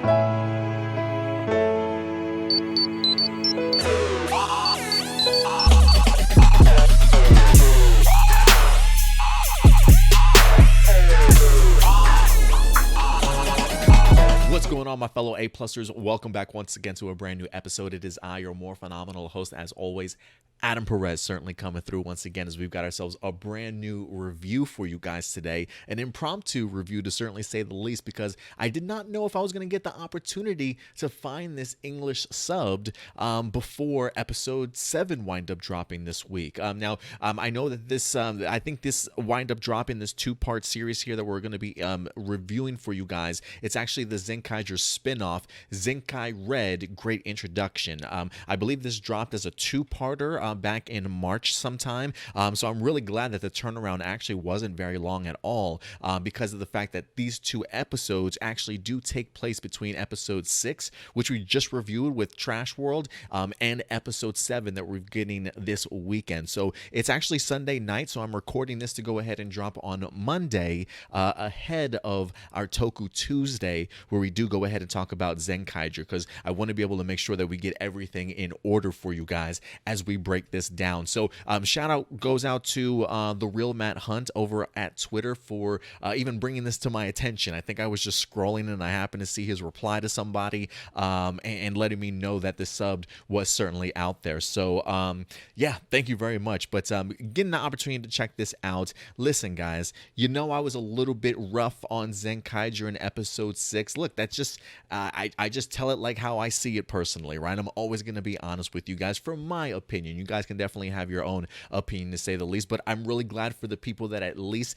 What's going on, my fellow A-Plusers? Welcome back once again to a brand new episode. It is I, your Morphinominal host, as always, Adam Perez, certainly coming through once again as we've got ourselves a brand new review for you guys today. An impromptu review, to certainly say the least, because I did not know if I was going to get the opportunity to find this English subbed before episode 7 wind up dropping this week. I know that this, I think this wind up dropping this two-part series here that we're going to be reviewing for you guys. It's actually the Zenkaiger spin-off, Zenkai Red, Great Introduction. I believe this dropped as a two-parter back in March sometime, so I'm really glad that the turnaround actually wasn't very long at all, because of the fact that these two episodes actually do take place between episode 6, which we just reviewed with Trash World, and episode 7 that we're getting this weekend. So it's actually Sunday night, so I'm recording this to go ahead and drop on Monday, ahead of our Toku Tuesday, where we do go ahead and talk about Zenkaiger, because I want to be able to make sure that we get everything in order for you guys as we break this down. So shout out goes out to the real Matt Hunt over at Twitter for even bringing this to my attention. I think I was just scrolling and I happened to see his reply to somebody and letting me know that the sub was certainly out there. So yeah, thank you very much. But getting the opportunity to check this out. Listen, guys, you know I was a little bit rough on Zenkaiger in episode 6. Look, that's just I just tell it like how I see it personally, right? I'm always going to be honest with you guys from my opinion. You guys can definitely have your own opinion, to say the least, but I'm really glad for the people that at least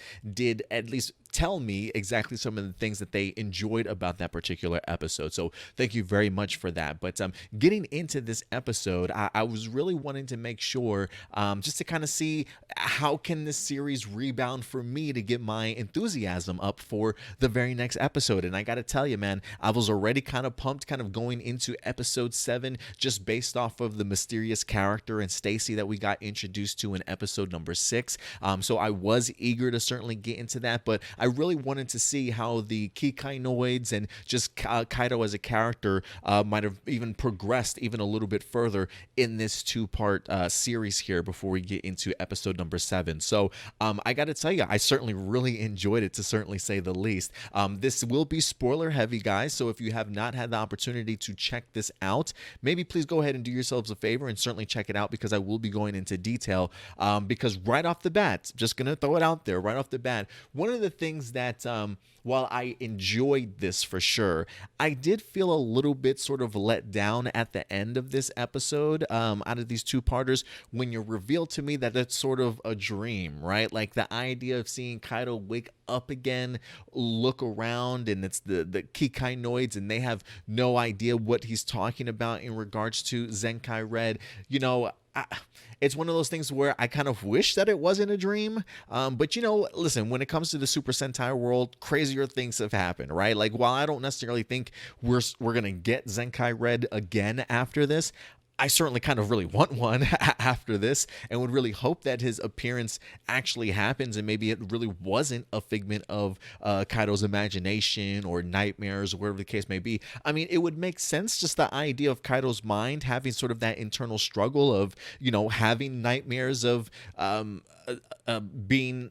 tell me exactly some of the things that they enjoyed about that particular episode. So thank you very much for that. But getting into this episode, I was really wanting to make sure just to kind of see how can this series rebound for me to get my enthusiasm up for the very next episode. And I got to tell you, man, I was already kind of pumped kind of going into episode 7 just based off of the mysterious character and Stacy that we got introduced to in episode number 6. So I was eager to certainly get into that, but I really wanted to see how the Kikainoids and just Kaito as a character might have even progressed even a little bit further in this two-part series here before we get into episode number 7. So I got to tell you, I certainly really enjoyed it, to certainly say the least. This will be spoiler heavy, guys, so if you have not had the opportunity to check this out, maybe please go ahead and do yourselves a favor and certainly check it out, because I will be going into detail, because right off the bat, just gonna throw it out there right off the bat, one of the things that while I enjoyed this for sure, I did feel a little bit sort of let down at the end of this episode, out of these two-parters, when you revealed to me that it's sort of a dream, right? Like the idea of seeing Kaito wake up again, look around, and it's the Kikainoids, and they have no idea what he's talking about in regards to Zenkai Red. You know, it's one of those things where I kind of wish that it wasn't a dream, but you know, listen, when it comes to the Super Sentai world, crazier things have happened, right? Like, while I don't necessarily think we're gonna get Zenkai Red again after this, I certainly kind of really want one after this, and would really hope that his appearance actually happens, and maybe it really wasn't a figment of Kaito's imagination or nightmares or whatever the case may be. I mean, it would make sense, just the idea of Kaito's mind having sort of that internal struggle of, you know, having nightmares of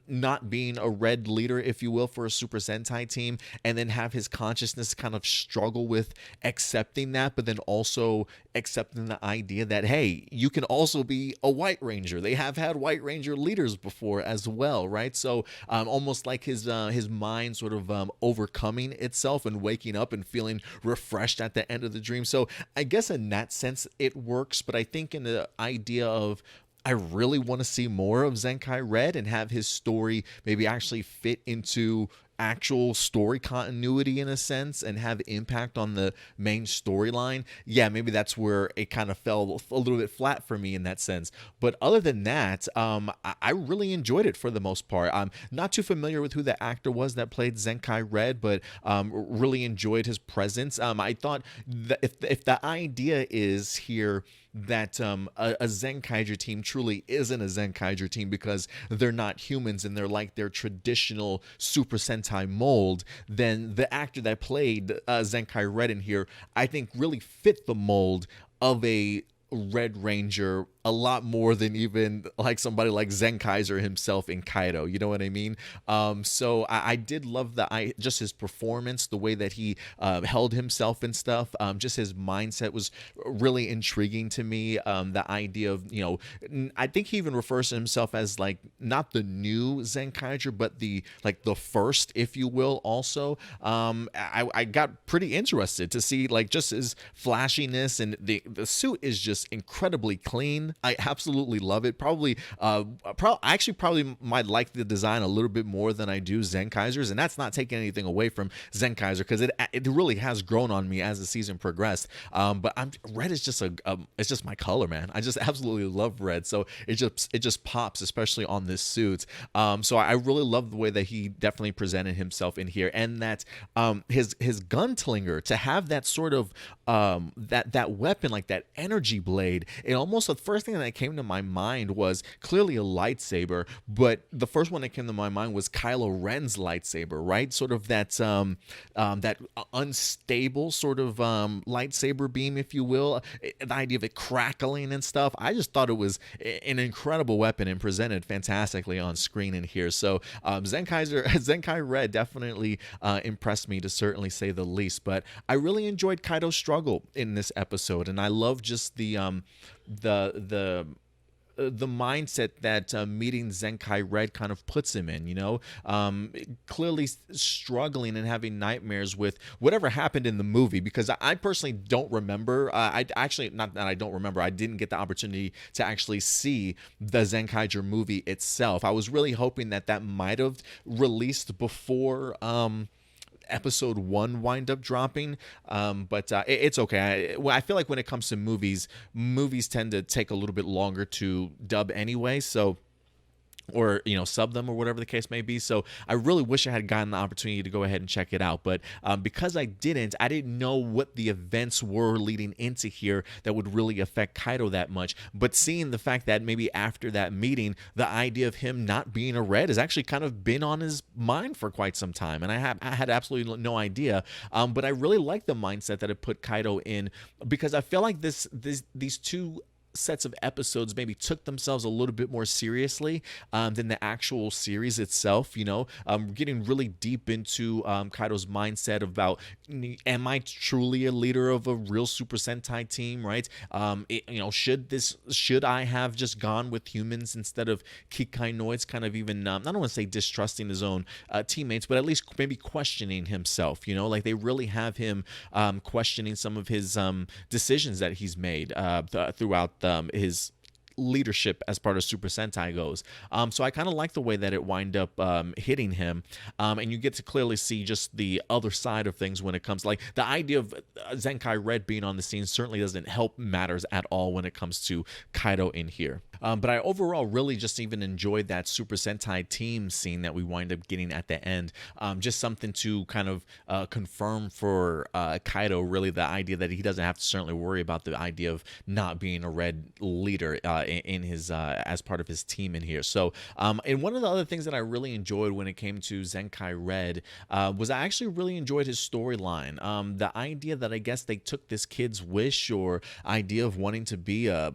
not being a red leader, if you will, for a Super Sentai team, and then have his consciousness kind of struggle with accepting that, but then also accepting the idea that, hey, you can also be a White Ranger. They have had White Ranger leaders before as well, right? So almost like his mind sort of overcoming itself and waking up and feeling refreshed at the end of the dream. So I guess in that sense it works, but I think in the idea of, I really want to see more of Zenkai Red and have his story maybe actually fit into actual story continuity in a sense and have impact on the main storyline. Yeah, maybe that's where it kind of fell a little bit flat for me in that sense. But other than that, I really enjoyed it for the most part. I'm not too familiar with who the actor was that played Zenkai Red, but really enjoyed his presence. I thought that if the idea is here that a Zenkaiger team truly isn't a Zenkaiger team because they're not humans and they're like their traditional Super Sentai Sentai mold, then the actor that played Zenkai Red in here, I think really fit the mold of a Red Ranger a lot more than even like somebody like Zenkaiger himself in Kaito. You know what I mean? So I did love just his performance, the way that he held himself and stuff. Just his mindset was really intriguing to me. The idea of, I think he even refers to himself as like not the new Zenkaiger, but the first, if you will. Also, I got pretty interested to see like just his flashiness, and the suit is just incredibly clean. I absolutely love it. Probably might like the design a little bit more than I do Zenkaiser's, and that's not taking anything away from Zenkaiser, because it really has grown on me as the season progressed. But red is just it's just my color, man. I just absolutely love red, so it just pops, especially on this suit. So I really love the way that he definitely presented himself in here, and that his gunslinger, to have that sort of that weapon, like that energy blade. It almost, the first thing that came to my mind was clearly a lightsaber, but the first one that came to my mind was Kylo Ren's lightsaber, right? Sort of that that unstable sort of lightsaber beam, if you will. The idea of it crackling and stuff. I just thought it was an incredible weapon and presented fantastically on screen in here. So Zenkai Red definitely impressed me, to certainly say the least. But I really enjoyed Kaito's struggle in this episode, and I love just the mindset that meeting Zenkai Red kind of puts him in, clearly struggling and having nightmares with whatever happened in the movie, because I personally don't remember. I actually, not that I don't remember, I didn't get the opportunity to actually see the Zenkaiger movie itself. I was really hoping that might have released before episode 1 wind up dropping, but it's okay. I feel like when it comes to movies tend to take a little bit longer to dub anyway, so, or sub them, or whatever the case may be. So I really wish I had gotten the opportunity to go ahead and check it out, but because I didn't know what the events were leading into here that would really affect Kaito that much. But seeing the fact that maybe after that meeting, the idea of him not being a Red has actually kind of been on his mind for quite some time, and I had absolutely no idea. But I really like the mindset that it put Kaito in, because I feel like these two sets of episodes maybe took themselves a little bit more seriously than the actual series itself. Getting really deep into Kaito's mindset about, am I truly a leader of a real Super Sentai team, right? Should I have just gone with humans instead of Kikainoids? Kind of even I don't want to say distrusting his own teammates, but at least maybe questioning himself. Like they really have him questioning some of his decisions that he's made throughout his leadership as part of Super Sentai goes. So I kind of like the way that it wind up hitting him, and you get to clearly see just the other side of things when it comes, like the idea of Zenkai Red being on the scene certainly doesn't help matters at all when it comes to Kaito in here. But I overall really just even enjoyed that Super Sentai team scene that we wind up getting at the end. Just something to kind of confirm for Kaito, really, the idea that he doesn't have to certainly worry about the idea of not being a Red leader in his as part of his team in here. So and one of the other things that I really enjoyed when it came to Zenkai Red was I actually really enjoyed his storyline. The idea that I guess they took this kid's wish or idea of wanting to be a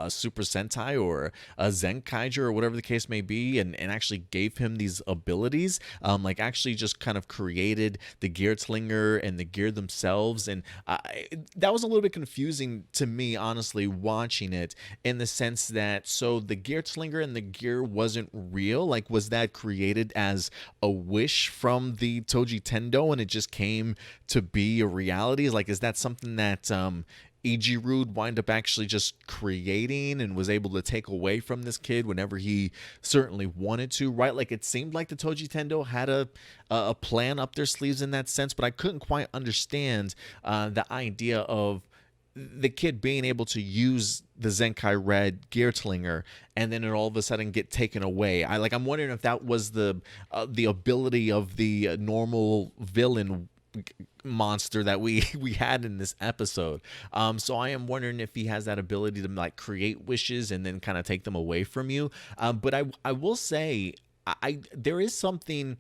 Super Sentai or a Zenkaiger or whatever the case may be, and actually gave him these abilities, like actually just kind of created the Gearslinger and the gear themselves. And that was a little bit confusing to me, honestly, watching it, in the sense that, so the Gearslinger and the gear wasn't real? Like, was that created as a wish from the Toji Tendo and it just came to be a reality? Like, is that something that Ijirood wind up actually just creating and was able to take away from this kid whenever he certainly wanted to, right? Like, it seemed like the Toji Tendo had a plan up their sleeves in that sense, but I couldn't quite understand the idea of the kid being able to use the Zenkai Red Gearslinger and then it all of a sudden get taken away. I'm wondering if that was the ability of the normal villain monster that we had in this episode. So I am wondering if he has that ability to like create wishes and then kind of take them away from you. But I will say, there is something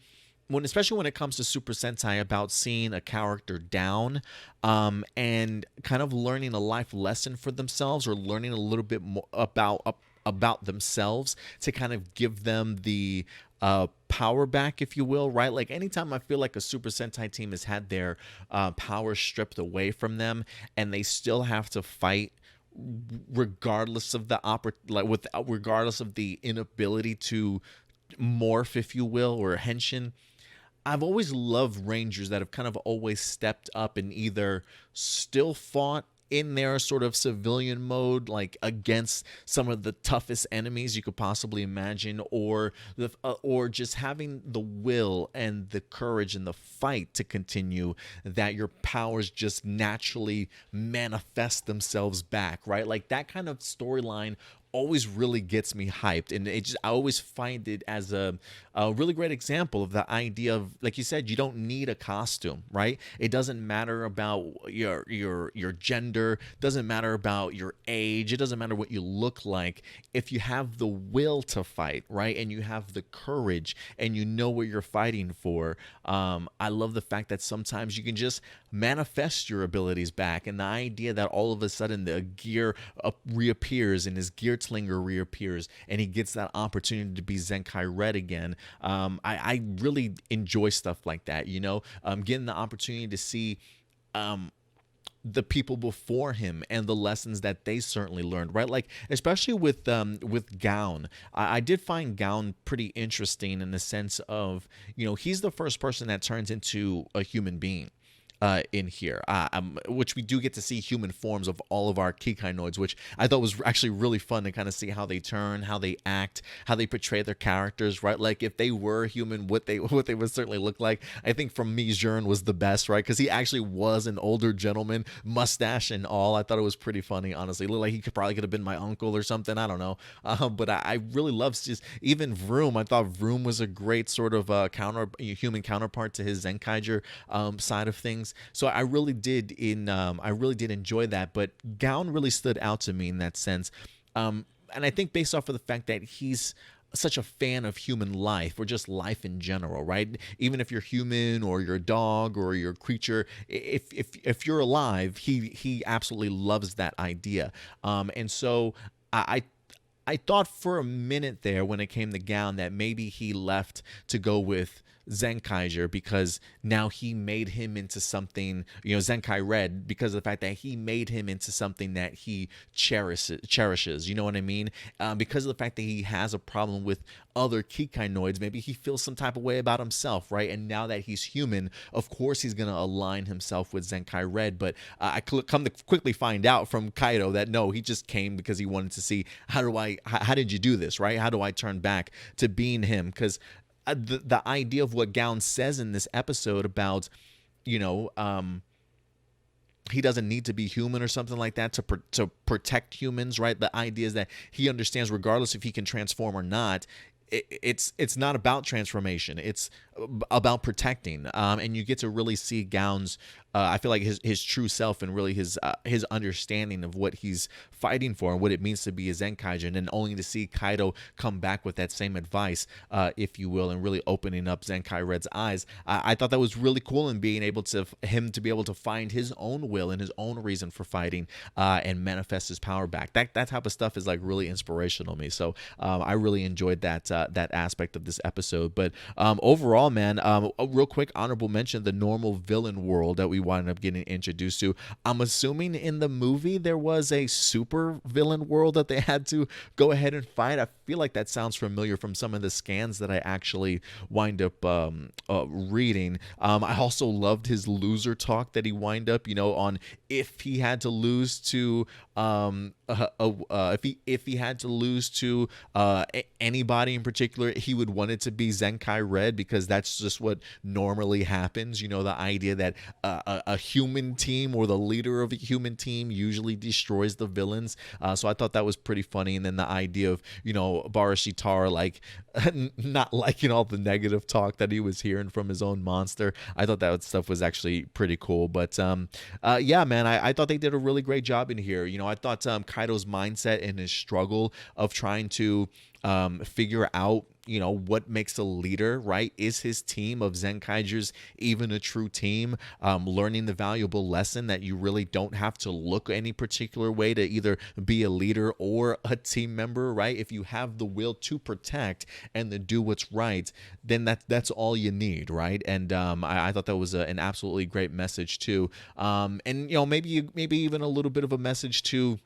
especially when it comes to Super Sentai, about seeing a character down, and kind of learning a life lesson for themselves, or learning a little bit more about themselves, to kind of give them the power back, if you will, right? Like anytime I feel like a Super Sentai team has had their power stripped away from them, and they still have to fight regardless of the regardless of the inability to morph, if you will, or henshin. I've always loved Rangers that have kind of always stepped up and either still fought in their sort of civilian mode, like against some of the toughest enemies you could possibly imagine, or just having the will and the courage and the fight to continue, that your powers just naturally manifest themselves back, right? Like that kind of storyline always really gets me hyped, and I always find it as a really great example of the idea of, like you said, you don't need a costume, right? It doesn't matter about your gender, doesn't matter about your age, it doesn't matter what you look like. If you have the will to fight, right, and you have the courage, and you know what you're fighting for, I love the fact that sometimes you can just manifest your abilities back, and the idea that all of a sudden the gear reappears and his gear Slinger reappears, and he gets that opportunity to be Zenkai Red again. I really enjoy stuff like that, getting the opportunity to see the people before him and the lessons that they certainly learned, right? Like especially with Gown, I did find Gown pretty interesting in the sense of, he's the first person that turns into a human being in here, which we do get to see human forms of all of our Kikainoids, which I thought was actually really fun to kind of see how they turn, how they act, how they portray their characters, right? Like if they were human, what they would certainly look like. I think for me, Jern was the best, right? Because he actually was an older gentleman, mustache and all. I thought it was pretty funny, honestly. It looked like he could have been my uncle or something. I don't know, but I really love just even Vroom. I thought Vroom was a great sort of human counterpart to his Zenkaiger side of things. So I really did enjoy that, but Gown really stood out to me in that sense. And I think based off of the fact that he's such a fan of human life, or just life in general, right? Even if you're human or you're a dog or you're a creature, if you're alive, he absolutely loves that idea. And so I thought for a minute there when it came to Gown that maybe he left to go with Zenkaiger because now he made him into something, Zenkai Red, because of the fact that he made him into something that he cherishes, you know what I mean? Because of the fact that he has a problem with other Kikainoids, maybe he feels some type of way about himself, right? And now that he's human, of course he's going to align himself with Zenkai Red, but I come to quickly find out from Kaito that no, he just came because he wanted to see how did you do this, right? How do I turn back to being him? Because the idea of what Gown says in this episode about, he doesn't need to be human or something like that to protect humans, right? The idea is that he understands regardless if he can transform or not, it's not about transformation. It's about protecting, and you get to really see Gown's I feel like his true self, and really his understanding of what he's fighting for and what it means to be a Zenkaiger, and then only to see Kaito come back with that same advice, if you will, and really opening up Zenkai Red's eyes. I thought that was really cool, and being able to be able to find his own will and his own reason for fighting, and manifest his power back. That type of stuff is like really inspirational to me. So I really enjoyed that aspect of this episode. But overall, man, real quick honorable mention: the normal villain world that we wound up getting introduced to. I'm assuming in the movie there was a super villain world that they had to go ahead and fight. I feel like that sounds familiar from some of the scans that I actually wind up reading. I also loved his loser talk that he wind up, on if he had to lose to if he had to lose to anybody in particular, he would want it to be Zenkai Red, because that's just what normally happens. The idea that a human team, or the leader of a human team, usually destroys the villains. So I thought that was pretty funny. And then the idea of, Barashitar, like not liking all the negative talk that he was hearing from his own monster. I thought that stuff was actually pretty cool. But yeah, man, I thought they did a really great job in here. I thought Kaito's mindset and his struggle of trying to figure out what makes a leader, right? Is his team of Zenkaigers even a true team? Learning the valuable lesson that you really don't have to look any particular way to either be a leader or a team member, right? If you have the will to protect and to do what's right, then that's all you need, right? And I thought that was an absolutely great message too. And maybe even a little bit of a message to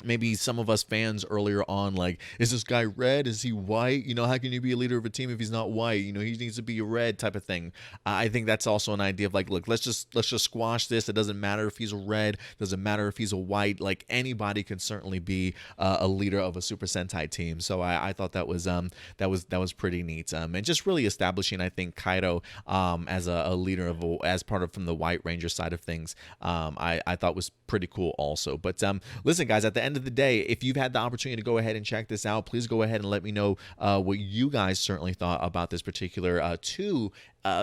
maybe some of us fans earlier on, like, is this guy red? Is he white? How can you be a leader of a team if he's not white? He needs to be a red type of thing. I think that's also an idea of like, look, let's just squash this. It doesn't matter if he's a red, doesn't matter if he's a white. Like, anybody can certainly be a leader of a Super Sentai team. So I thought that was pretty neat. And just really establishing, I think, Kaito as a leader as part of from the White Ranger side of things. I thought was pretty cool also. But listen, guys, at the end of the day, if you've had the opportunity to go ahead and check this out, please go ahead and let me know what you guys certainly thought about this particular two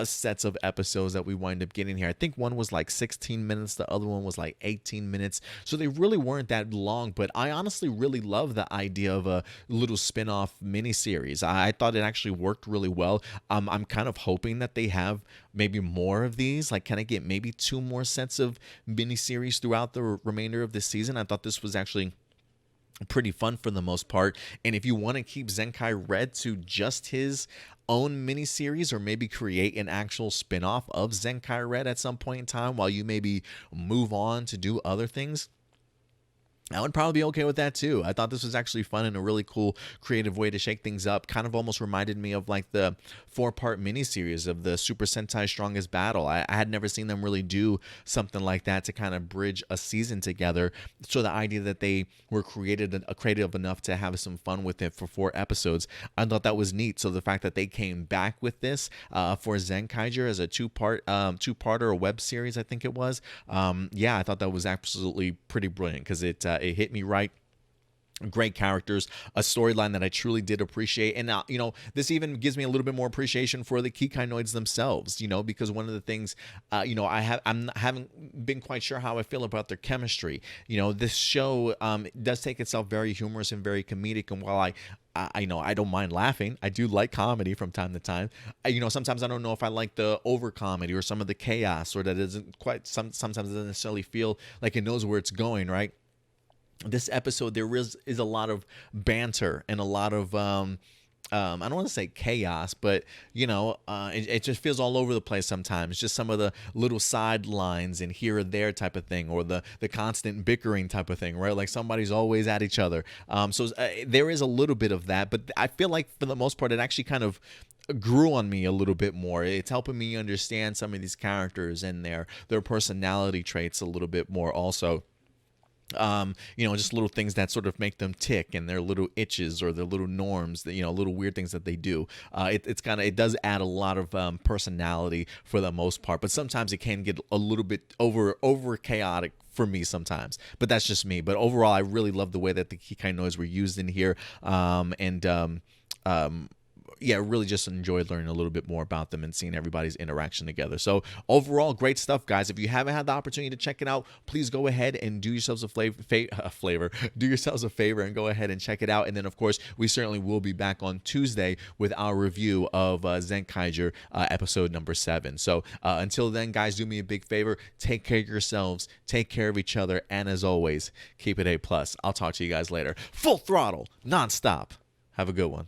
sets of episodes that we wind up getting here. I think one was like 16 minutes, the other one was like 18 minutes, so they really weren't that long. But I honestly really love the idea of a little spin-off miniseries. I thought it actually worked really well. I'm kind of hoping that they have maybe more of these. Like, can I get maybe 2 more sets of miniseries throughout the remainder of this season? I thought this was actually pretty fun for the most part. And if you want to keep Zenkai Red to just his own miniseries, or maybe create an actual spin-off of Zenkai Red at some point in time while you maybe move on to do other things, I would probably be okay with that too. I thought this was actually fun and a really cool creative way to shake things up. Kind of almost reminded me of like the 4-part miniseries of the Super Sentai Strongest Battle. I had never seen them really do something like that to kind of bridge a season together. So the idea that they were creative enough to have some fun with it for 4 episodes, I thought that was neat. So the fact that they came back with this for Zenkaiger as a two-parter or web series, I think it was. Yeah, I thought that was absolutely pretty brilliant because it hit me right. Great characters, a storyline that I truly did appreciate. And now, this even gives me a little bit more appreciation for the Kikainoids themselves, because one of the things, I haven't been quite sure how I feel about their chemistry. This show does take itself very humorous and very comedic. And while I don't mind laughing, I do like comedy from time to time. Sometimes I don't know if I like the over comedy or some of the chaos, or that isn't quite, sometimes it doesn't necessarily feel like it knows where it's going, right? This episode, there is a lot of banter and a lot of I don't want to say chaos, but it just feels all over the place sometimes. Just some of the little sidelines and here or there type of thing, or the constant bickering type of thing, right? Like somebody's always at each other. So there is a little bit of that, but I feel like for the most part, it actually kind of grew on me a little bit more. It's helping me understand some of these characters and their personality traits a little bit more also. Just little things that sort of make them tick, and their little itches or their little norms, little weird things that they do. It does add a lot of personality for the most part, but sometimes it can get a little bit over chaotic for me sometimes, but that's just me. But overall, I really love the way that the Kikainoids were used in here, yeah, really just enjoyed learning a little bit more about them and seeing everybody's interaction together. So overall, great stuff, guys. If you haven't had the opportunity to check it out, please go ahead and do yourselves a do yourselves a favor and go ahead and check it out. And then, of course, we certainly will be back on Tuesday with our review of Zenkaiger episode number 7. So until then, guys, do me a big favor. Take care of yourselves. Take care of each other. And as always, keep it A+. I'll talk to you guys later. Full throttle, nonstop. Have a good one.